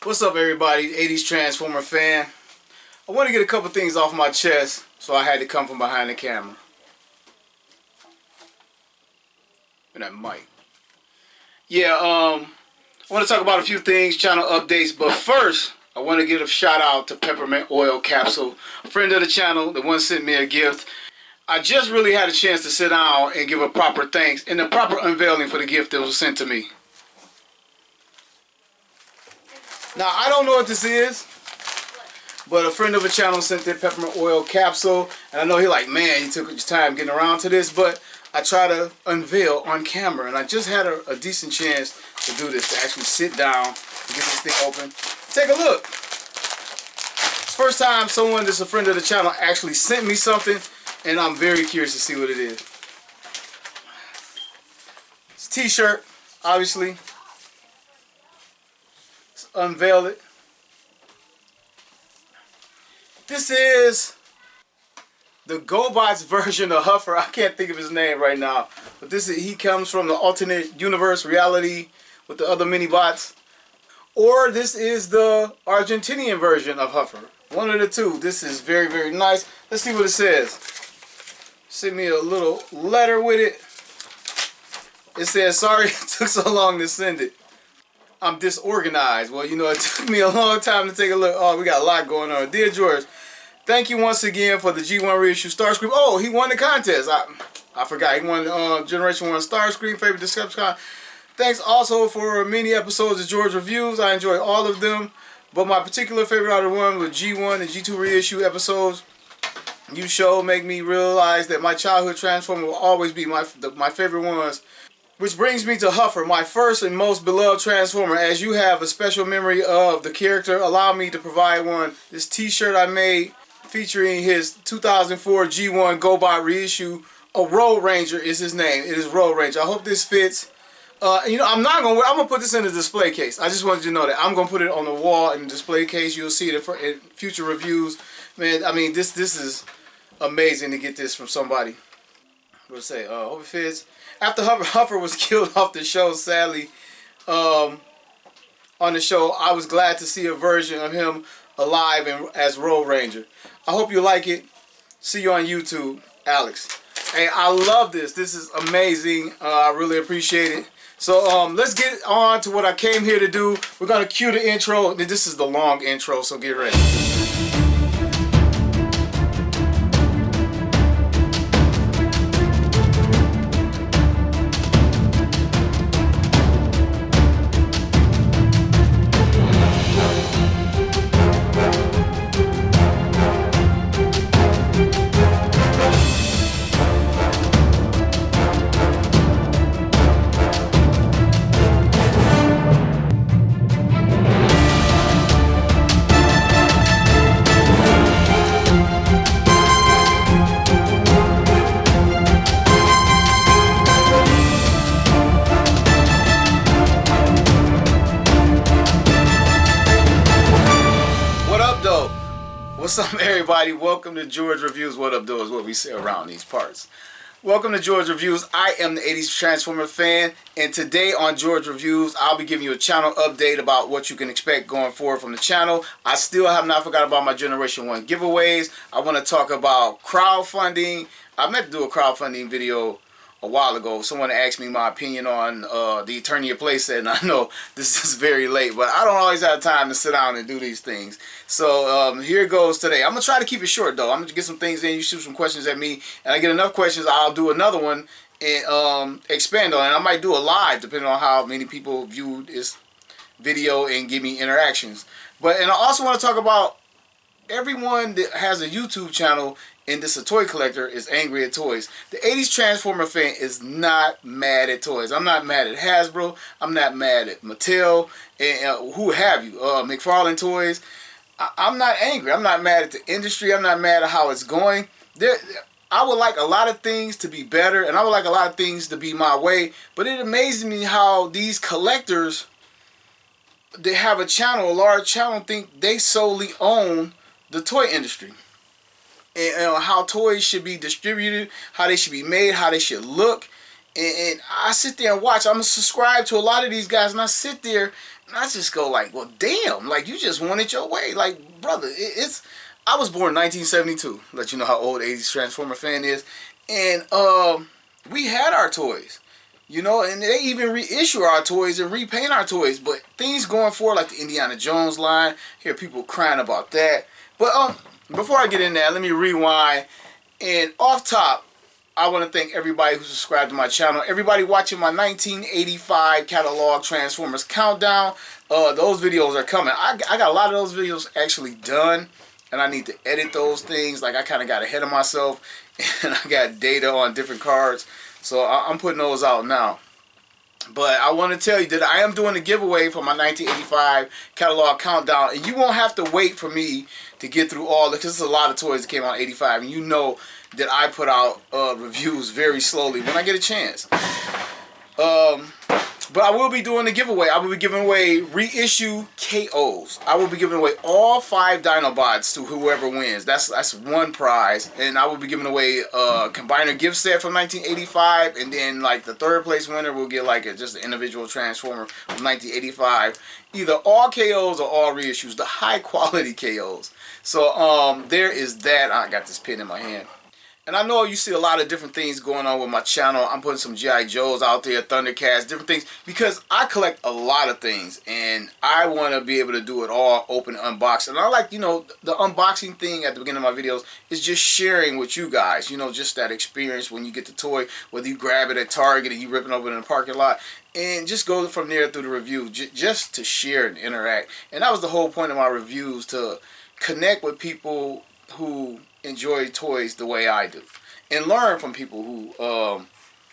What's up, everybody? 80s Transformer fan. I want to get a couple things off my chest, so I had to come from behind the camera. And that mic. Yeah, I want to talk about a few things, channel updates, but first, I want to give a shout out to Peppermint Oil Capsule, a friend of the channel, the one sent me a gift. I just really had a chance to sit down and give a proper thanks and a proper unveiling for the gift that was sent to me. Now, I don't know what this is, but a friend of the channel sent that peppermint oil capsule, and I know he like, man, you took your time getting around to this, but I try to unveil on camera, and I just had a decent chance to do this, to actually sit down and get this thing open. Take a look. It's the first time someone that's a friend of the channel actually sent me something, and I'm very curious to see what it is. It's a t-shirt, obviously. Let's unveil it. This is the GoBot's version of Huffer. I can't think of his name right now, but he comes from the alternate universe reality with the other mini bots. Or this is the Argentinian version of Huffer. One of the two. This is very, very nice. Let's see what it says. Send me a little letter with it. It says, sorry it took so long to send it. I'm disorganized. Well, you know, it took me a long time to take a look. Oh, we got a lot going on. Dear George, thank you once again for the G1 reissue Starscream. Oh, he won the contest. I forgot. He won Generation 1 Starscream, favorite Decepticon. Thanks also for many episodes of George Reviews. I enjoy all of them. But my particular favorite are the one with G1 and G2 reissue episodes. You show make me realize that my childhood Transformer will always be my favorite ones. Which brings me to Huffer, my first and most beloved Transformer. As you have a special memory of the character, allow me to provide one. This t-shirt I made featuring his 2004 G1 GoBot reissue. Road Ranger is his name. It is Road Ranger. I hope this fits. You know, I'm gonna put this in the display case. I just wanted you to know that I'm gonna put it on the wall in the display case. You'll see it in future reviews. Man, I mean, this is amazing to get this from somebody. What'd it say? Hope it fits. After Huffer was killed off the show, sadly, on the show, I was glad to see a version of him alive and as Road Ranger. I hope you like it. See you on YouTube, Alex. Hey, I love this. This is amazing. I really appreciate it. So let's get on to what I came here to do. We're gonna cue the intro. This is the long intro, so get ready. What's up, everybody? Welcome to George Reviews. What up, though, is what we say around these parts. Welcome to George Reviews. I am the 80s Transformer fan, and today on George Reviews, I'll be giving you a channel update about what you can expect going forward from the channel. I still have not forgot about my Generation 1 giveaways. I want to talk about crowdfunding. I meant to do a crowdfunding video a while ago. Someone asked me my opinion on the Eternia playset, and I know this is very late, but I don't always have time to sit down and do these things. So here goes today. I'm going to try to keep it short, though. I'm going to get some things in. You shoot some questions at me, and I get enough questions, I'll do another one and expand on it. I might do a live, depending on how many people view this video and give me interactions. And I also want to talk about everyone that has a YouTube channel and this a toy collector is angry at toys. The 80s Transformer fan is not mad at toys. I'm not mad at Hasbro. I'm not mad at Mattel and who have you, McFarlane Toys. I'm not angry. I'm not mad at the industry. I'm not mad at how it's going. I would like a lot of things to be better, and I would like a lot of things to be my way, but it amazes me how these collectors, they have a channel, a large channel, think they solely own the toy industry. And how toys should be distributed, how they should be made, how they should look. And I sit there and watch. I'm subscribed to a lot of these guys, and I sit there and I just go like, well, damn, like you just want it your way, like brother. It's I was born in 1972. Let you know how old 80s Transformer fan is, and we had our toys. You know, and they even reissue our toys and repaint our toys. But things going forward, like the Indiana Jones line, hear people crying about that. But before I get in there, let me rewind. And off top, I want to thank everybody who subscribed to my channel. Everybody watching my 1985 catalog Transformers countdown. Those videos are coming. I got a lot of those videos actually done, and I need to edit those things. Like I kind of got ahead of myself, and I got data on different cards. So I'm putting those out now. But I want to tell you that I am doing a giveaway for my 1985 catalog countdown. And you won't have to wait for me to get through all of it, because there's a lot of toys that came out in 85. And you know that I put out reviews very slowly when I get a chance. But I will be doing a giveaway. I will be giving away reissue KOs. I will be giving away all 5 Dinobots to whoever wins. That's one prize. And I will be giving away a combiner gift set from 1985. And then like the third place winner will get like just an individual Transformer from 1985. Either all KOs or all reissues. The high quality KOs. So there is that. I got this pen in my hand. And I know you see a lot of different things going on with my channel. I'm putting some G.I. Joes out there, Thundercats, different things, because I collect a lot of things, and I want to be able to do it all, open, unbox. And I like, you know, the unboxing thing at the beginning of my videos is just sharing with you guys, you know, just that experience when you get the toy, whether you grab it at Target and you rip it open in the parking lot, and just go from there through the review, just to share and interact. And that was the whole point of my reviews, to connect with people who enjoy toys the way I do, and learn from people who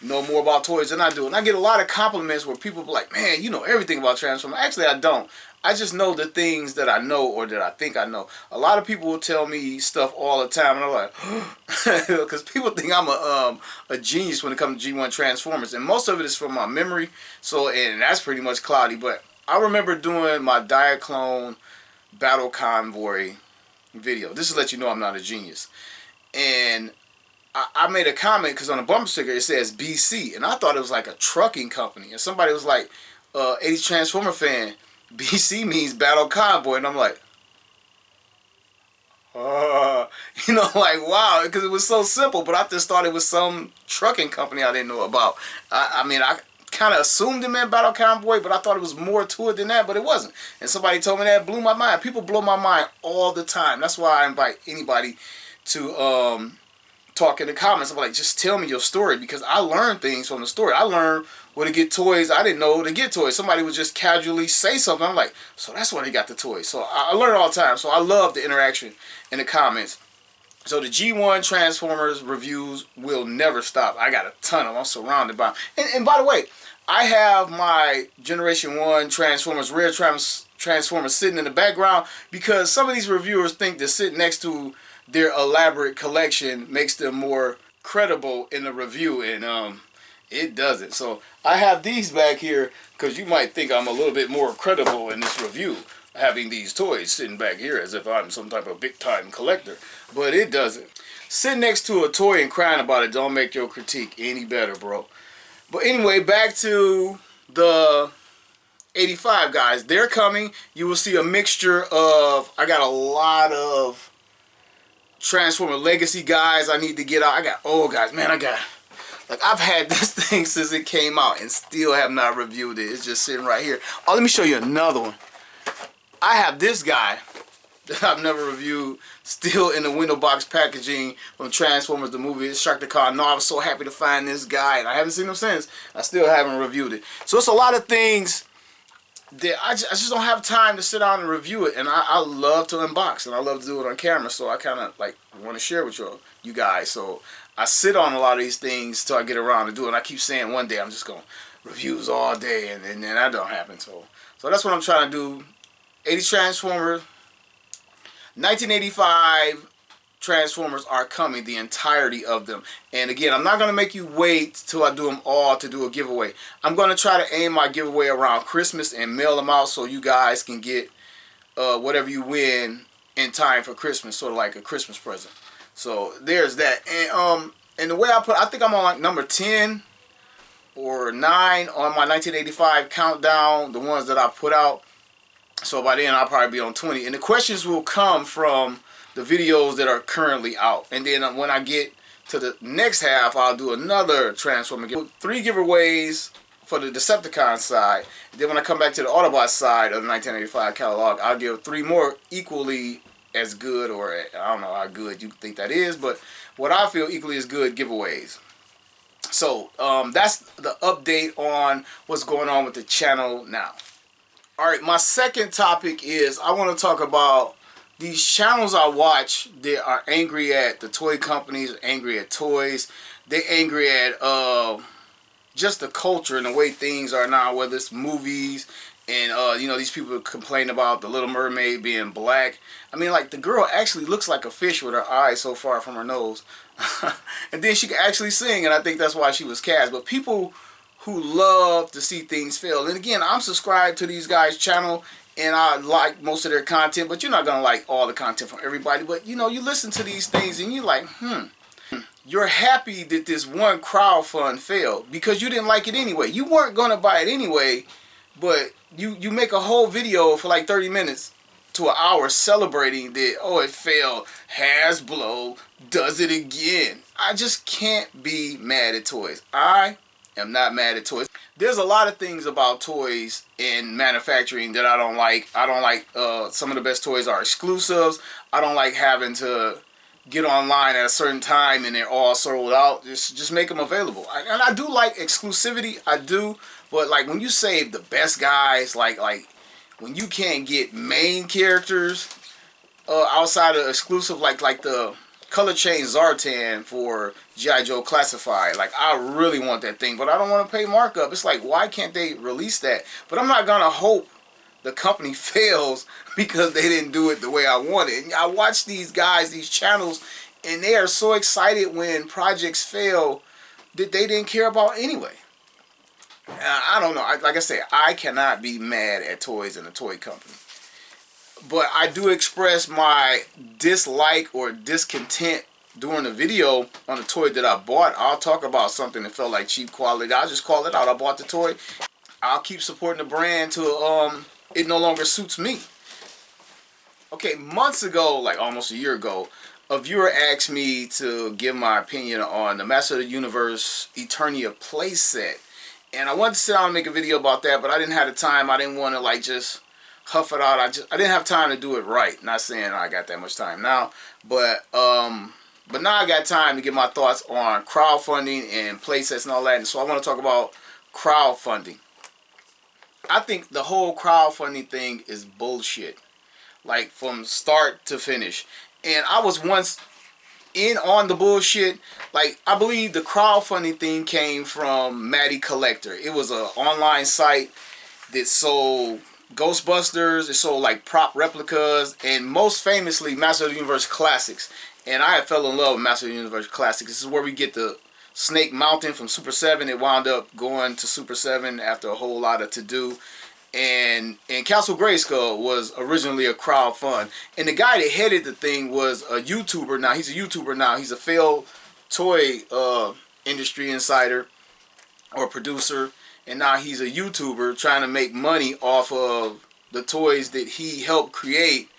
know more about toys than I do. And I get a lot of compliments where people be like, man, you know everything about Transformers. Actually, I don't. I just know the things that I know, or that I think I know. A lot of people will tell me stuff all the time, and I'm like, because people think I'm a genius when it comes to G1 Transformers, and most of it is from my memory. So, and that's pretty much cloudy. But I remember doing my Diaclone Battle Convoy video. This is to let you know I'm not a genius. And I made a comment because on the bumper sticker it says BC, and I thought it was like a trucking company. And somebody was like, 80s Transformer fan, BC means Battle Convoy. And I'm like, you know, like, wow, because it was so simple. But I just thought it was some trucking company I didn't know about. I mean, I kind of assumed it meant Battle Convoy, but I thought it was more to it than that, but it wasn't. And somebody told me that, blew my mind. People blow my mind all the time. That's why I invite anybody to talk in the comments. I'm like, just tell me your story, because I learned things from the story. I learned where to get toys. I didn't know to get toys. Somebody would just casually say something. I'm like, so that's why they got the toys. So I learn all the time. So I love the interaction in the comments. So the G1 Transformers reviews will never stop. I got a ton of them. I'm surrounded by them. And by the way, I have my Generation 1 Transformers, Rare Transformers sitting in the background, because some of these reviewers think that sitting next to their elaborate collection makes them more credible in the review, and it doesn't. So I have these back here because you might think I'm a little bit more credible in this review, having these toys sitting back here as if I'm some type of big time collector, but it doesn't. Sitting next to a toy and crying about it don't make your critique any better, bro. But anyway, back to the 85 guys. They're coming. You will see a mixture of, I got a lot of Transformer Legacy guys I need to get out. I got old guys. Man, like, I've had this thing since it came out and still have not reviewed it. It's just sitting right here. Oh, let me show you another one. I have this guy that I've never reviewed, still in the window box packaging from Transformers the movie, Sharktacon. No, I was so happy to find this guy, and I haven't seen him since. I still haven't reviewed it. So it's a lot of things that I just don't have time to sit down and review it, and I love to unbox, and I love to do it on camera, so I kind of like want to share with you guys. So I sit on a lot of these things till I get around to do it, and I keep saying one day I'm just going to reviews all day, and then that don't happen. So that's what I'm trying to do. 80s Transformers, 1985 Transformers are coming, the entirety of them. And again, I'm not going to make you wait till I do them all to do a giveaway. I'm going to try to aim my giveaway around Christmas and mail them out so you guys can get whatever you win in time for Christmas, sort of like a Christmas present. So there's that. And the way I think I'm on like number 10 or 9 on my 1985 countdown, the ones that I put out. So by then I'll probably be on 20. And the questions will come from the videos that are currently out. And then when I get to the next half, I'll do another Transformer. 3 giveaways for the Decepticon side. And then when I come back to the Autobot side of the 1985 catalog, I'll give 3 more equally as good, or I don't know how good you think that is, but what I feel equally as good giveaways. So that's the update on what's going on with the channel now. Alright, my second topic is I want to talk about these channels I watch that are angry at the toy companies, angry at toys. They're angry at just the culture and the way things are now, whether it's movies and you know, these people complain about the Little Mermaid being black. I mean, like, the girl actually looks like a fish with her eyes so far from her nose. And then she can actually sing, and I think that's why she was cast. But people who love to see things fail, and again, I'm subscribed to these guys' channel and I like most of their content, but you're not gonna like all the content from everybody. But you know, you listen to these things and you're like, you're happy that this one crowdfund failed because you didn't like it anyway. You weren't gonna buy it anyway, but you make a whole video for like 30 minutes to an hour celebrating that, oh, it failed, Hasbro does it again. I just can't be mad at toys. I am not mad at toys. There's a lot of things about toys in manufacturing that I don't like. I don't like some of the best toys are exclusives. I don't like having to get online at a certain time and they're all sold out. Just make them available. And I do like exclusivity. I do. But like when you save the best guys, like when you can't get main characters outside of exclusive, like the color change Zartan for G.I.Joe Classified. Like, I really want that thing, but I don't want to pay markup. It's like, why can't they release that? But I'm not going to hope the company fails because they didn't do it the way I wanted. And I watch these guys, these channels, and they are so excited when projects fail that they didn't care about anyway. I don't know. Like I said, I cannot be mad at toys and a toy company. But I do express my dislike or discontent during the video on the toy that I bought. I'll talk about something that felt like cheap quality. I'll just call it out. I bought the toy. I'll keep supporting the brand till it no longer suits me. Okay, months ago, like almost a year ago, a viewer asked me to give my opinion on the Master of the Universe Eternia playset. And I wanted to sit down and make a video about that, but I didn't have the time. I didn't want to like just huff it out. I didn't have time to do it right. Not saying I got that much time now, but now I got time to get my thoughts on crowdfunding and playsets and all that. And so I want to talk about crowdfunding. I think the whole crowdfunding thing is bullshit, like from start to finish. And I was once in on the bullshit. Like, I believe the crowdfunding thing came from Matty Collector. It was an online site that sold Ghostbusters, it sold like prop replicas, and most famously Master of the Universe Classics. And I fell in love with Master of the Universe Classics. This is where we get the Snake Mountain from Super 7. It wound up going to Super 7 after a whole lot of to-do. And Castle Grayskull was originally a crowdfund. And the guy that headed the thing was a YouTuber now. He's a YouTuber now. He's a failed toy industry insider or producer. And now he's a YouTuber trying to make money off of the toys that he helped create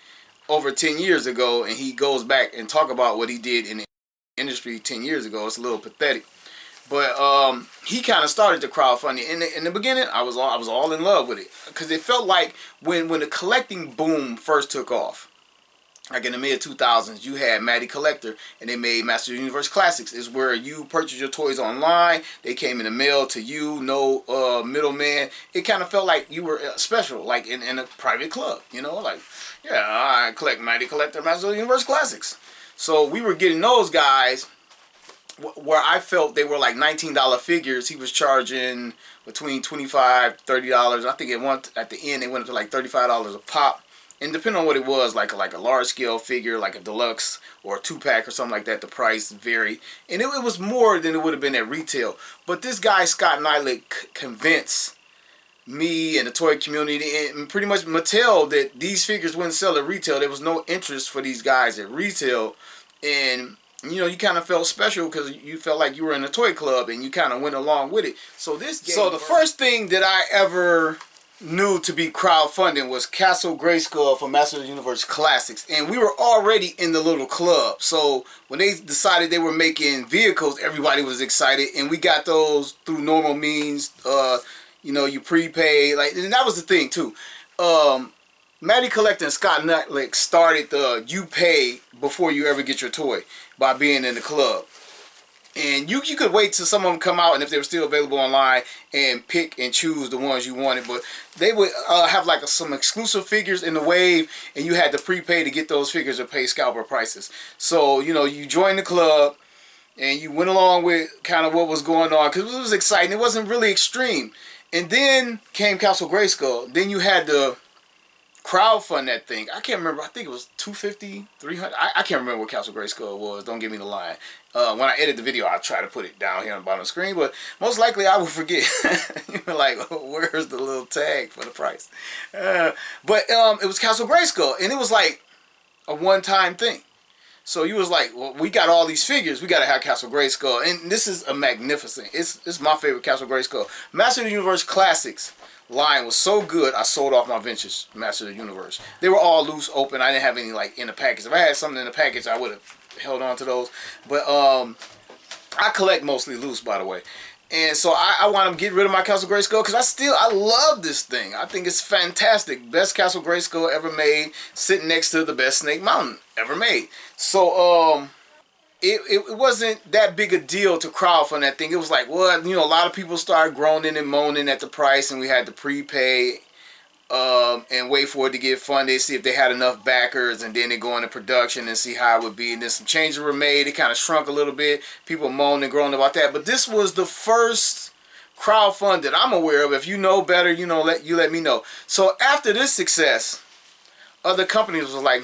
over 10 years ago. And he goes back and talk about what he did in the industry 10 years ago. It's a little pathetic. But he kind of started the crowdfunding. In the beginning, I was all in love with it. Because it felt like when the collecting boom first took off, like in the mid-2000s, you had Matty Collector, and they made Master of the Universe Classics. It's where you purchase your toys online. They came in the mail to you, no middleman. It kind of felt like you were special, like in a private club, you know? Like, yeah, I collect Matty Collector, Master of the Universe Classics. So we were getting those guys where I felt they were like $19 figures. He was charging between $25, $30. I think at the end, they went up to like $35 a pop. And depending on what it was, like a large scale figure, like a deluxe or a 2-pack or something like that, the price varied. And it was more than it would have been at retail. But this guy, Scott Nylick, convinced me and the toy community and pretty much Mattel that these figures wouldn't sell at retail. There was no interest for these guys at retail. And You know, you kind of felt special because you felt like you were in a toy club and you kind of went along with it. So the first thing that I ever knew to be crowdfunding was Castle Grayskull for Master of the Universe Classics, and we were already in the little club. So when they decided they were making vehicles, everybody was excited, and we got those through normal means. You know, you prepaid, like, and that was the thing too. Matty Collector and Scott Nutlick started the you pay before you ever get your toy by being in the club. And you could wait till some of them come out, and if they were still available online, and pick and choose the ones you wanted. But they would have like some exclusive figures in the wave, and you had to prepay to get those figures or pay scalper prices. So, you know, you joined the club, and you went along with kind of what was going on, because it was exciting. It wasn't really extreme. And then came Castle Grayskull. Then you had the crowdfund that thing. I can't remember. I think it was $250, $300. I can't remember what Castle Grayskull was. Don't give me the line. When I edit the video, I'll try to put it down here on the bottom of the screen, but most likely I will forget. You're like, oh, where's the little tag for the price? But it was Castle Grayskull, and it was like a one-time thing. So you was like, well, we got all these figures. We got to have Castle Grayskull, and this is a magnificent. It's my favorite Castle Grayskull. Master of the Universe Classics line was so good, I sold off my Vintage Master of the Universe. They were all loose, open. I didn't have any like in the package. If I had something in the package, I would have held on to those. But I collect mostly loose, by the way. And so I want to get rid of my Castle Grayskull because I love this thing. I think it's fantastic. Best Castle Grayskull ever made, sitting next to the best Snake Mountain ever made. So it wasn't that big a deal to crowdfund that thing. It was like, well, you know, a lot of people started groaning and moaning at the price, and we had to prepay and wait for it to get funded, see if they had enough backers, and then they go into production and see how it would be. And then some changes were made. It kind of shrunk a little bit. People moaned and groaned about that. But this was the first crowdfund that I'm aware of. If you know better, you know, let me know. So after this success, other companies was like,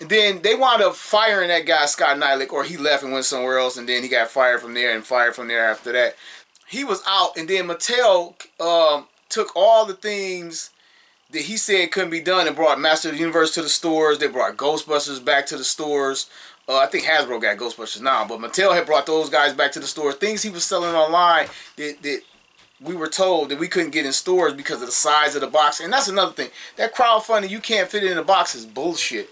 And then they wound up firing that guy, Scott Nutlick, or he left and went somewhere else, and then he got fired from there and fired from there after that. He was out, and then Mattel took all the things that he said couldn't be done and brought Master of the Universe to the stores. They brought Ghostbusters back to the stores. I think Hasbro got Ghostbusters now, but Mattel had brought those guys back to the stores. Things he was selling online that we were told that we couldn't get in stores because of the size of the box. And that's another thing. That crowdfunding, you can't fit it in a box, is bullshit.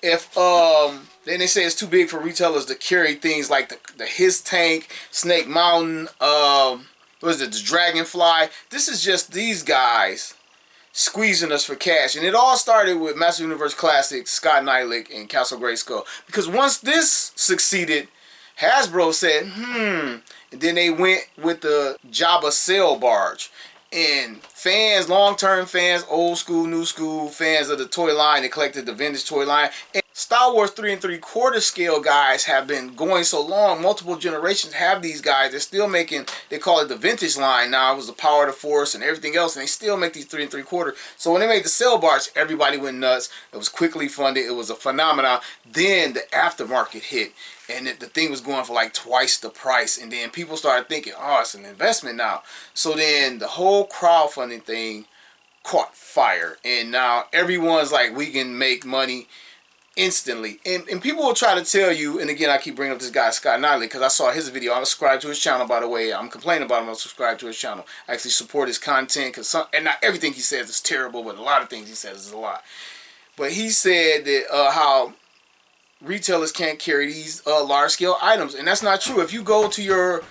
If then they say it's too big for retailers to carry things like the His Tank, Snake Mountain, what is it, the Dragonfly. This is just these guys squeezing us for cash. And it all started with Master Universe Classics, Scott Nutlick, and Castle Grayskull. Because once this succeeded, Hasbro said, and then they went with the Jabba sail barge. And fans, long-term fans, old school, new school fans of the toy line, they collected the vintage toy line. And Star Wars 3 3/4 scale guys have been going so long, multiple generations have these guys. They're still making, they call it the vintage line now. It was the Power of the Force and everything else, and they still make these 3 3/4. So when they made the sail barge, everybody went nuts. It was quickly funded. It was a phenomenon. Then the aftermarket hit, and the thing was going for like twice the price. And then people started thinking, oh, it's an investment now. So then the whole crowdfunding thing caught fire. And now everyone's like, we can make money instantly. And people will try to tell you, and again, I keep bringing up this guy, Scott Nutlick, because I saw his video. I'm subscribed to his channel, by the way. I'm complaining about him. I'm subscribed to his channel. I actually support his content, because and not everything he says is terrible, but a lot of things he says is a lot. But he said that how retailers can't carry these large-scale items, and that's not true. If you go to your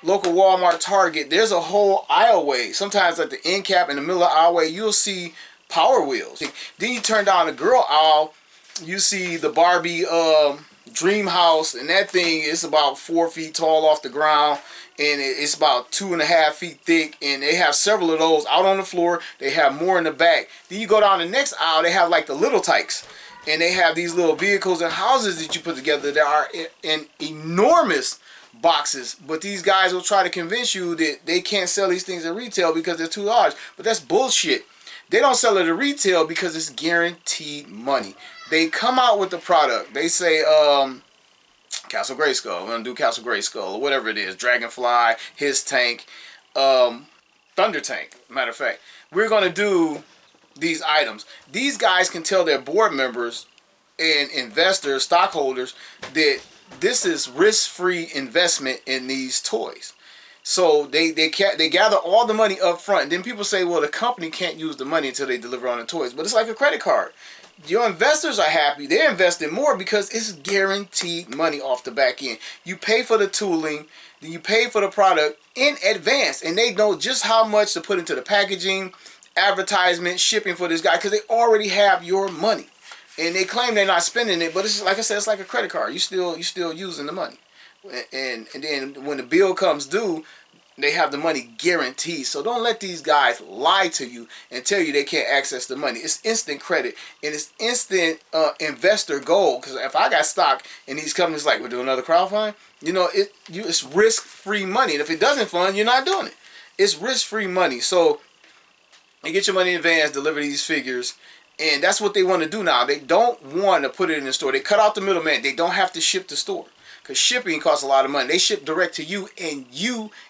local Walmart, Target, there's a whole aisleway. Sometimes at the end cap in the middle of the aisleway, you'll see Power Wheels. Then you turn down the girl aisle, you see the Barbie Dream House, and that thing is about 4 feet tall off the ground, and it's about 2.5 feet thick, and they have several of those out on the floor. They have more in the back. Then you go down the next aisle, they have like the Little Tykes, and they have these little vehicles and houses that you put together that are in enormous boxes. But these guys will try to convince you that they can't sell these things at retail because they're too large. But that's bullshit. They don't sell it at retail because it's guaranteed money. They come out with the product. They say, Castle Grayskull, we're going to do Castle Grayskull, or whatever it is. Dragonfly, His Tank, Thunder Tank, matter of fact. We're going to do these items. These guys can tell their board members and investors, stockholders, that this is risk-free investment in these toys. So they gather all the money up front. And then people say, well, the company can't use the money until they deliver on the toys. But it's like a credit card. Your investors are happy. They're investing more because it's guaranteed money off the back end. You pay for the tooling, then you pay for the product in advance. And they know just how much to put into the packaging, advertisement, shipping for this guy, because they already have your money. And they claim they're not spending it, but it's like I said, it's like a credit card. You still using the money. And then when the bill comes due, they have the money guaranteed. So don't let these guys lie to you and tell you they can't access the money. It's instant credit and it's instant investor gold. Because if I got stock in these companies, like we're doing another crowdfunding, you know, it's risk-free money. And if it doesn't fund, you're not doing it. It's risk-free money. So you get your money in advance, deliver these figures. And that's what they want to do now. They don't want to put it in the store. They cut out the middleman. They don't have to ship to store. Because shipping costs a lot of money. They ship direct to you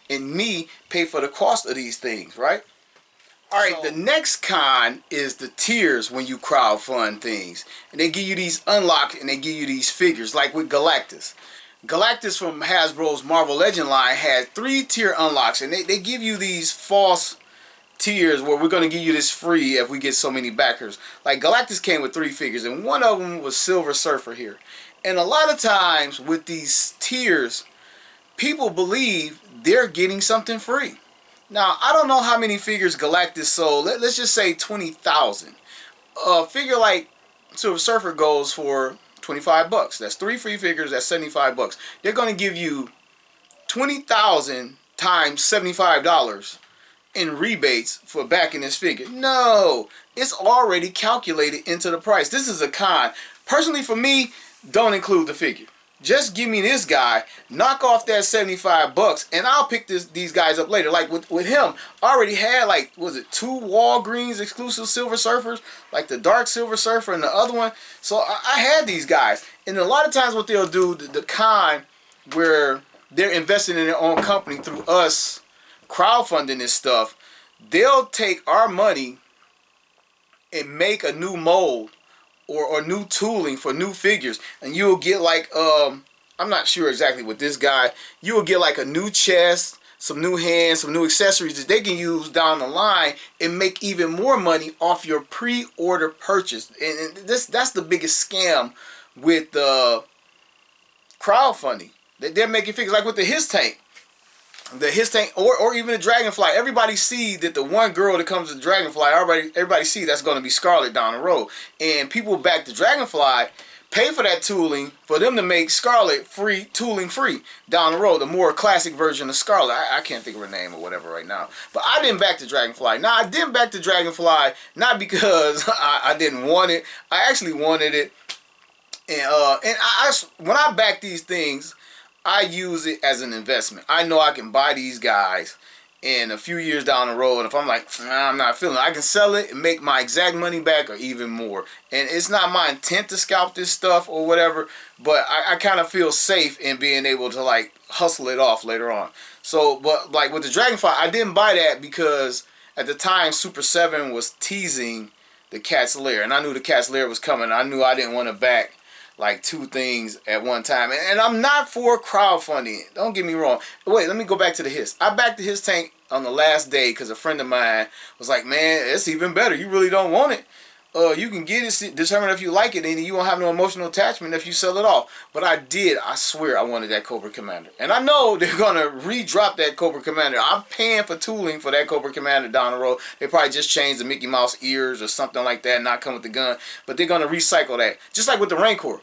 and me pay for the cost of these things, right? Alright, so the next con is the tiers when you crowdfund things. And they give you these unlocks and they give you these figures, like with Galactus. Galactus from Hasbro's Marvel Legend line had 3-tier unlocks. And they give you these false tiers where we're going to give you this free if we get so many backers. Like Galactus came with 3 figures and one of them was Silver Surfer here. And a lot of times with these tiers, people believe they're getting something free. Now, I don't know how many figures Galactus sold. Let's just say 20,000. A figure like Silver Surfer goes for 25 bucks. That's 3 free figures. That's 75 bucks. They're going to give you 20,000 times $75 in rebates for backing this figure. No, it's already calculated into the price. This is a con. Personally, for me, don't include the figure. Just give me this guy, knock off that 75 bucks, and I'll pick these guys up later. Like with him, I already had, like, was it 2 Walgreens exclusive Silver Surfers, like the Dark Silver Surfer and the other one. So I had these guys. And a lot of times what they'll do, the con where they're investing in their own company through us crowdfunding this stuff, they'll take our money and make a new mold or new tooling for new figures, and you'll get like I'm not sure exactly with this guy, you'll get like a new chest, some new hands, some new accessories that they can use down the line and make even more money off your pre-order purchase. And that's the biggest scam with crowdfunding. They're making figures like with the His Tank. The His Tank or even the Dragonfly. Everybody see that the one girl that comes to the Dragonfly, everybody see that's going to be Scarlet down the road. And people back the Dragonfly, pay for that tooling for them to make Scarlet free, tooling free down the road. The more classic version of Scarlet. I can't think of her name or whatever right now. But I didn't back the Dragonfly. Now, I didn't back the Dragonfly not because I didn't want it. I actually wanted it. And when I back these things, I use it as an investment. I know I can buy these guys in a few years down the road. And if I'm like, nah, I'm not feeling it, I can sell it and make my exact money back or even more. And it's not my intent to scalp this stuff or whatever, but I kind of feel safe in being able to like hustle it off later on. So, but like with the Dragonfly, I didn't buy that because at the time Super 7 was teasing the Cat's Lair. And I knew the Cat's Lair was coming. I knew I didn't want to back like 2 things at one time. And I'm not for crowdfunding. Don't get me wrong. But wait, let me go back to the His. I backed the His Tank on the last day because a friend of mine was like, man, it's even better. You really don't want it. You can get it, determine if you like it, and you won't have no emotional attachment if you sell it off. But I did. I swear I wanted that Cobra Commander. And I know they're going to re-drop that Cobra Commander. I'm paying for tooling for that Cobra Commander down the road. They probably just changed the Mickey Mouse ears or something like that, not come with the gun. But they're going to recycle that. Just like with the Rancor.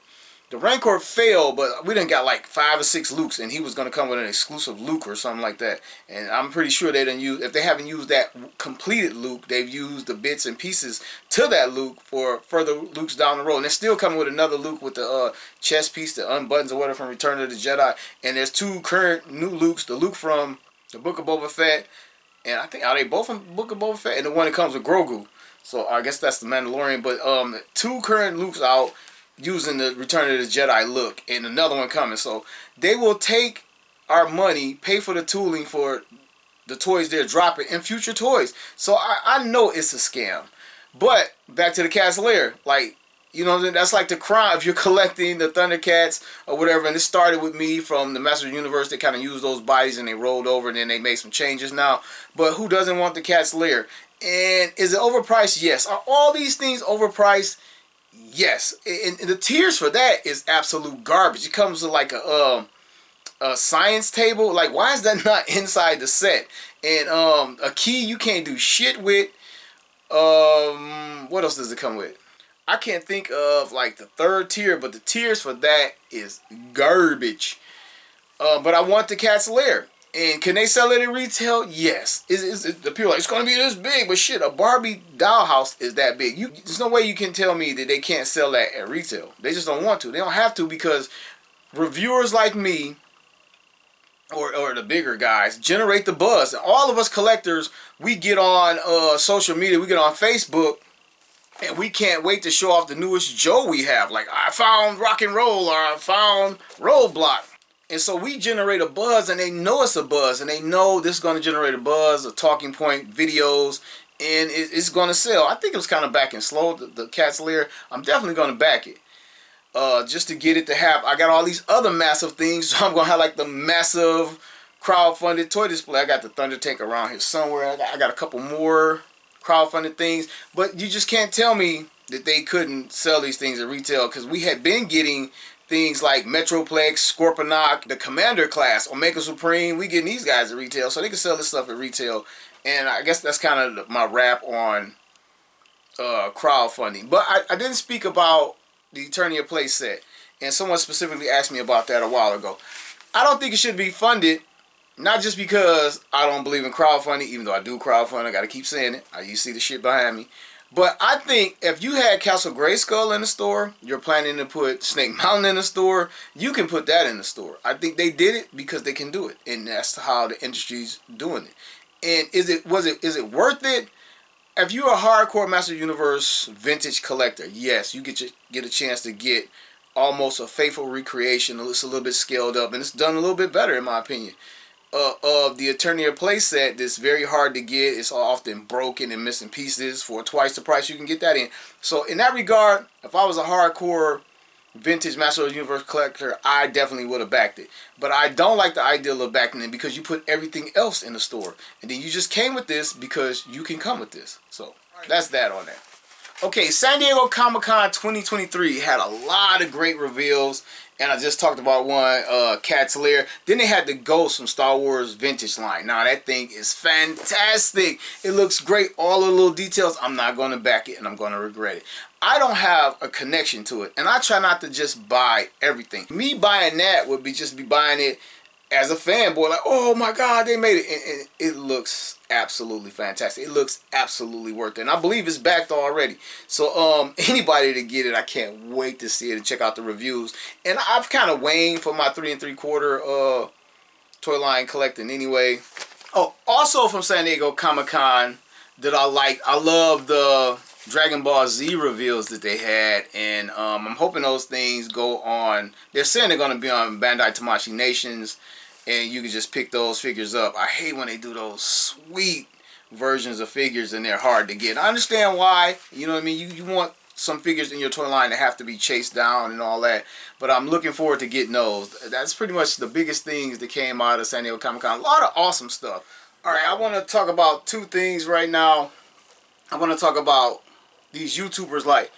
The Rancor failed, but we done got like 5 or 6 Lukes, and he was going to come with an exclusive Luke or something like that. And I'm pretty sure they didn't use, if they haven't used that completed Luke, they've used the bits and pieces to that Luke for further Lukes down the road. And they're still coming with another Luke with the chest piece that unbuttons or whatever from Return of the Jedi. And there's 2 current new Lukes, the Luke from the Book of Boba Fett, and I think, are they both from the Book of Boba Fett? And the one that comes with Grogu. So I guess that's the Mandalorian. But 2 current Lukes out, using the Return of the Jedi look, and another one coming. So they will take our money, pay for the tooling for the toys they're dropping, and future toys. So I know it's a scam. But back to the Cat's Lair, like You know, that's like the crime. If you're collecting the Thundercats or whatever, and it started with me from the Master of the Universe, they kind of used those bodies and they rolled over and then they made some changes now. But who doesn't want the Cat's Lair? And is it overpriced? Yes. Are all these things overpriced? Yes. And the tiers for that is absolute garbage. It comes with like a science table. Like, why is that not inside the set? And a key you can't do shit with. What else does it come with? I can't think of like the third tier, but the tiers for that is garbage. But I want the Cat's Lair. And can they sell it in retail? Yes. The people are like, it's going to be this big, but shit, a Barbie dollhouse is that big. There's no way you can tell me that they can't sell that at retail. They just don't want to. They don't have to, because reviewers like me, or the bigger guys, generate the buzz. And all of us collectors, we get on social media, we get on Facebook, and we can't wait to show off the newest Joe we have. Like, I found Rock and Roll, or I found Roadblock. And so we generate a buzz, and they know it's a buzz, and they know this is going to generate a buzz, a talking point, videos, and it's going to sell. I think it was kind of backing slow, the Cat's Lair. I'm definitely going to back it. Just to get it to have, I got all these other massive things, so I'm going to have like the massive crowdfunded toy display. I got the Thunder Tank around here somewhere. I got a couple more crowdfunded things, but you just can't tell me that they couldn't sell these things at retail, because we had been getting things like Metroplex, Scorponok, the Commander class, Omega Supreme. We getting these guys at retail, so they can sell this stuff at retail. And I guess that's kind of my wrap on crowdfunding. But I didn't speak about the Eternia playset, and someone specifically asked me about that a while ago. I don't think it should be funded, not just because I don't believe in crowdfunding, even though I do crowdfund. I got to keep saying it. You see the shit behind me. But I think if you had Castle Grayskull in the store, you're planning to put Snake Mountain in the store, you can put that in the store. I think they did it because they can do it, and that's how the industry's doing it. And is it worth it? If you're a hardcore Master Universe vintage collector, yes, you get a chance to get almost a faithful recreation. It's a little bit scaled up, and it's done a little bit better in my opinion. Of the Eternia playset that's very hard to get. It's often broken and missing pieces. For twice the price you can get that in. So in that regard, if I was a hardcore vintage Master of the Universe collector, I definitely would have backed it. But I don't like the idea of backing it, because you put everything else in the store, and then you just came with this because you can come with this. So that's that on that. Okay, San Diego Comic-Con 2023 had a lot of great reveals, and I just talked about one, Cat's Lair. Then they had the Ghost from Star Wars Vintage line. Now, that thing is fantastic. It looks great. All the little details, I'm not going to back it, and I'm going to regret it. I don't have a connection to it, and I try not to just buy everything. Me buying that would be just be buying it as a fanboy, like, oh my God, they made it. And it looks absolutely fantastic. It looks absolutely worth it. And I believe it's backed already. So anybody to get it, I can't wait to see it and check out the reviews. And I've kind of waned for my 3 3/4 toy line collecting anyway. Oh, also from San Diego Comic-Con that I like, I love the Dragon Ball Z reveals that they had, and I'm hoping those things go on. They're saying they're going to be on Bandai Tamashii Nations, and you can just pick those figures up. I hate when they do those sweet versions of figures and they're hard to get. I understand why. You know what I mean? You want some figures in your toy line that have to be chased down and all that, but I'm looking forward to getting those. That's pretty much the biggest things that came out of San Diego Comic-Con. A lot of awesome stuff. Alright, I want to talk about two things right now. I want to talk about these YouTubers. Like,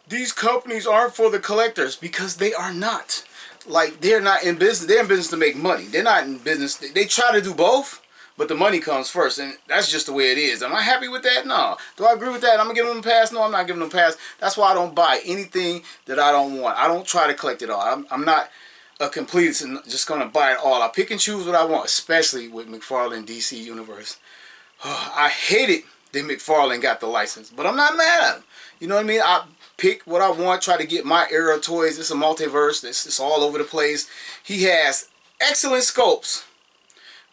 these companies aren't for the collectors, because they are not. Like, they're not in business. They're in business to make money. They're not in business. They try to do both, but the money comes first, and that's just the way it is. Am I happy with that? No. Do I agree with that? I'm going to give them a pass? No, I'm not giving them a pass. That's why I don't buy anything that I don't want. I don't try to collect it all. I'm not a completist and just going to buy it all. I pick and choose what I want, especially with McFarlane DC Universe. I hate it that McFarlane got the license, but I'm not mad at him. You know what I mean? I pick what I want, try to get my era of toys. It's a multiverse. It's all over the place. He has excellent scopes,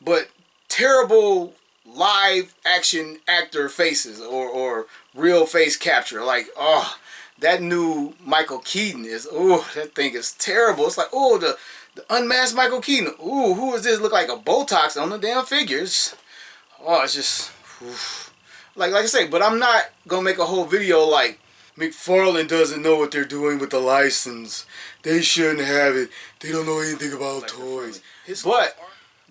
but terrible live action actor faces, or real face capture. Like, oh, that new Michael Keaton is, oh, that thing is terrible. It's like, oh, the unmasked Michael Keaton. Ooh, who is this? Look like a Botox on the damn figures. Oh, it's just, oof. Like I say, but I'm not gonna make a whole video like, McFarlane doesn't know what they're doing with the license. They shouldn't have it. They don't know anything about toys. But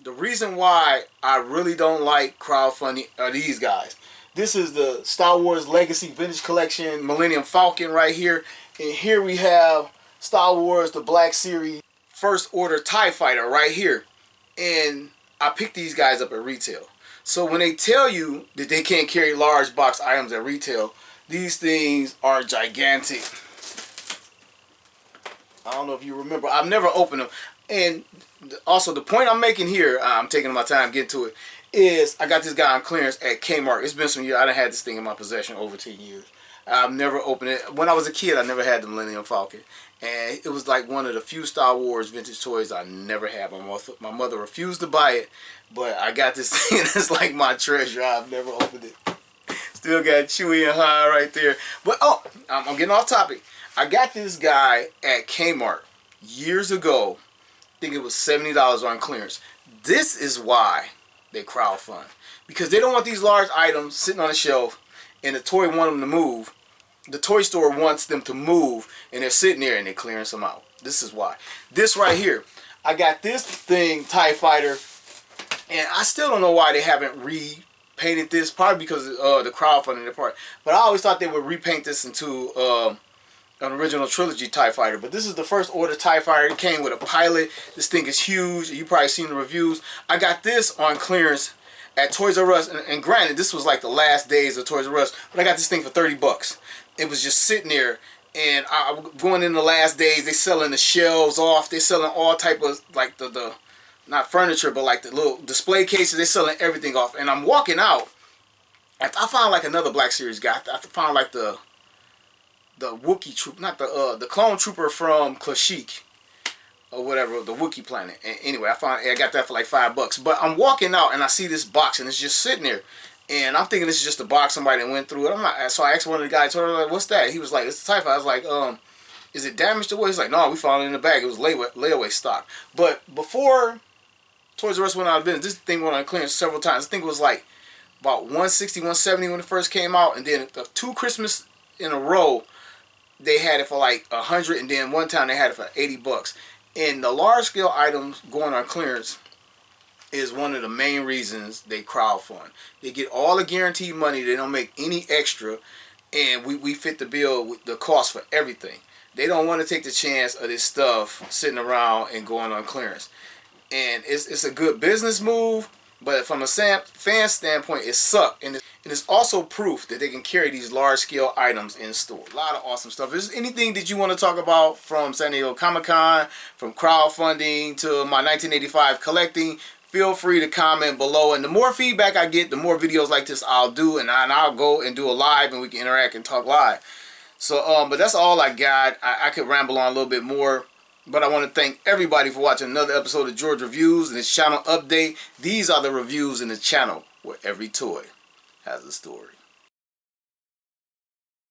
the reason why I really don't like crowdfunding are these guys. This is the Star Wars Legacy Vintage Collection Millennium Falcon right here. And here we have Star Wars the Black Series First Order TIE Fighter right here. And I picked these guys up at retail. So when they tell you that they can't carry large box items at retail, these things are gigantic. I don't know if you remember. I've never opened them. And also the point I'm making here, I'm taking my time getting to it, is I got this guy on clearance at Kmart. It's been some years. I done had this thing in my possession over 10 years. I've never opened it. When I was a kid, I never had the Millennium Falcon. And it was like one of the few Star Wars vintage toys I never had. My mother refused to buy it, but I got this thing and it's like my treasure. I've never opened it. Still got Chewie and Han right there. But, oh, I'm getting off topic. I got this guy at Kmart years ago. I think it was $70 on clearance. This is why they crowdfund. Because they don't want these large items sitting on a shelf and the toy want them to move. The toy store wants them to move and they're sitting there and they're clearing some out. This is why. This right here. I got this thing, TIE Fighter, and I still don't know why they haven't repainted this. Probably because of the crowdfunding part. But I always thought they would repaint this into an original trilogy TIE Fighter. But this is the First Order TIE Fighter. It came with a pilot. This thing is huge. You've probably seen the reviews. I got this on clearance at Toys R Us. And granted, this was like the last days of Toys R Us. But I got this thing for 30 bucks. It was just sitting there. And I going in the last days, they selling the shelves off. They selling all type of, like the not furniture, but like the little display cases. They selling everything off. And I'm walking out. I found like another Black Series guy. I found like the Wookiee troop, not the clone trooper from Kashyyyk or whatever, the Wookiee planet. And anyway, I got that for like $5. But I'm walking out and I see this box and it's just sitting there. And I'm thinking this is just a box somebody went through it. So I asked one of the guys, like, what's that? He was like, it's a TIE Fighter. I was like, is it damaged or what? He's like, no, we found it in the bag. It was layaway stock. But before Toys R Us went out of business, this thing went on clearance several times. I think it was like about $160, $170 when it first came out. And then 2 Christmas in a row, they had it for like $100, and then one time they had it for $80. And the large scale items going on clearance is one of the main reasons they crowdfund. They get all the guaranteed money. They don't make any extra, and we fit the bill with the cost for everything. They don't want to take the chance of this stuff sitting around and going on clearance. And it's a good business move, but from a fan standpoint, it sucked. And it's also proof that they can carry these large-scale items in store. A lot of awesome stuff. If there's anything that you want to talk about from San Diego Comic-Con, from crowdfunding to my 1985 collecting, feel free to comment below. And the more feedback I get, the more videos like this I'll do. And I'll go and do a live and we can interact and talk live. So, but that's all I got. I could ramble on a little bit more. But I want to thank everybody for watching another episode of George Reviews and his channel update. These are the reviews in the channel where every toy has a story.